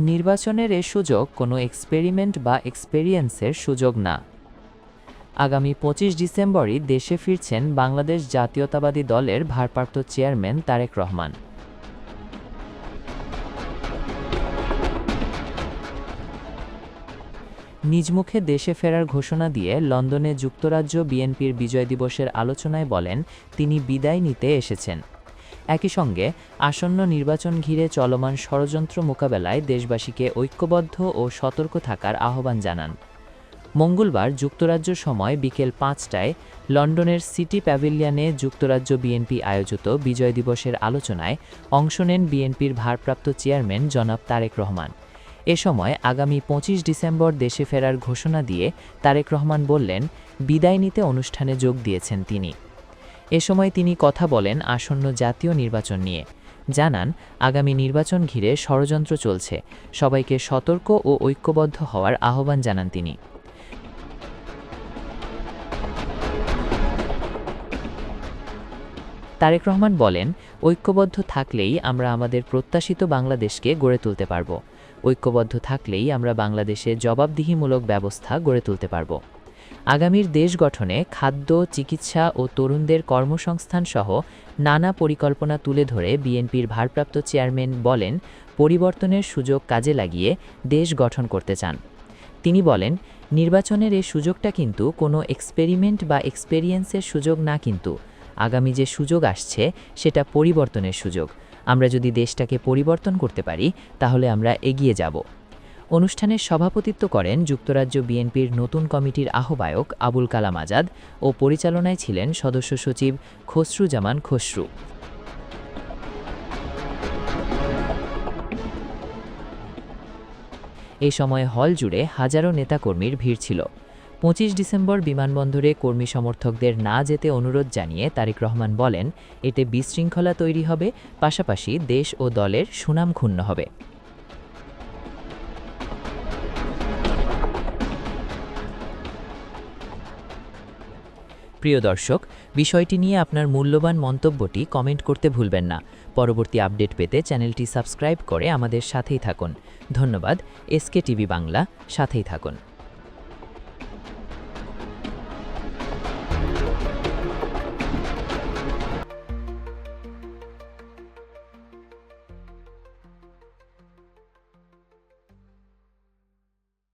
নির্বাচনের এ সুযোগ কোনো এক্সপেরিমেন্ট বা এক্সপেরিয়েন্সের সুযোগ না। আগামী ২৫ ডিসেম্বরই দেশে ফিরছেন বাংলাদেশ জাতীয়তাবাদী দলের ভারপ্রাপ্ত চেয়ারম্যান তারেক রহমান। নিজ মুখে দেশে ফেরার ঘোষণা দিয়ে লন্ডনে যুক্তরাজ্য বিএনপির বিজয় দিবসের আলোচনায় বলেন তিনি বিদায় নিতে এসেছেন। একই সঙ্গে আসন্ন নির্বাচন ঘিরে চলমান ষড়যন্ত্র মোকাবেলায় দেশবাসীকে ঐক্যবদ্ধ ও সতর্ক থাকার আহ্বান জানান। মঙ্গলবার যুক্তরাজ্য সময় বিকেল ৫টায় লন্ডনের সিটি প্যাভিলিয়নে যুক্তরাজ্য বিএনপি আয়োজিত বিজয় দিবসের আলোচনায় অংশ নেন বিএনপির ভারপ্রাপ্ত চেয়ারম্যান জনাব তারেক রহমান। এ সময় আগামী ২৫ ডিসেম্বর দেশে ফেরার ঘোষণা দিয়ে তারেক রহমান বললেন বিদায় নিতে অনুষ্ঠানে যোগ দিয়েছেন তিনি। এ সময় তিনি কথা বলেন আসন্ন জাতীয় নির্বাচন নিয়ে, জানান আগামী নির্বাচন ঘিরে ষড়যন্ত্র চলছে, সবাইকে সতর্ক ও ঐক্যবদ্ধ হওয়ার আহ্বান জানান তিনি। তারেক রহমান বলেন ঐক্যবদ্ধ থাকলেই আমরা আমাদের প্রত্যাশিত বাংলাদেশকে গড়ে তুলতে পারব। ঐক্যবদ্ধ থাকলেই আমরা বাংলাদেশে জবাবদিহিমূলক ব্যবস্থা গড়ে তুলতে পারব। আগামীর দেশ গঠনে খাদ্য, চিকিৎসা ও তরুণদের কর্মসংস্থান সহ নানা পরিকল্পনা তুলে ধরে বিএনপির ভারপ্রাপ্ত চেয়ারম্যান বলেন পরিবর্তনের সুযোগ কাজে লাগিয়ে দেশ গঠন করতে চান। তিনি বলেন নির্বাচনের এই সুযোগটা কিন্তু কোনো এক্সপেরিমেন্ট বা এক্সপেরিয়েন্সের সুযোগ না, কিন্তু আগামী যে সুযোগ আসছে সেটা পরিবর্তনের সুযোগ। আমরা যদি দেশটাকে পরিবর্তন করতে পারি তাহলে আমরা এগিয়ে যাব। অনুষ্ঠানের সভাপতিত্ব করেন যুক্তরাজ্য বিএনপির নতুন কমিটির আহ্বায়ক আবুল কালাম আজাদ ও পরিচালনায় ছিলেন সদস্য সচিব খসরুজ্জামান খসরু। এই সময় হল জুড়ে হাজারো নেতাকর্মীর ভিড় ছিল। ২৫ ডিসেম্বর বিমানবন্দরে কর্মী সমর্থকদের না যেতে অনুরোধ জানিয়ে তারেক রহমান বলেন এতে বিশৃঙ্খলা তৈরি হবে, পাশাপাশি দেশ ও দলের সুনাম ক্ষুণ্ণ হবে। প্রিয় দর্শক, বিষয়টি নিয়ে আপনার মূল্যবান মন্তব্যটি কমেন্ট করতে ভুলবেন না। পরবর্তী আপডেট পেতে চ্যানেলটি সাবস্ক্রাইব করে আমাদের সাথেই থাকুন। ধন্যবাদ। এসকে টিভি বাংলা, সাথেই থাকুন।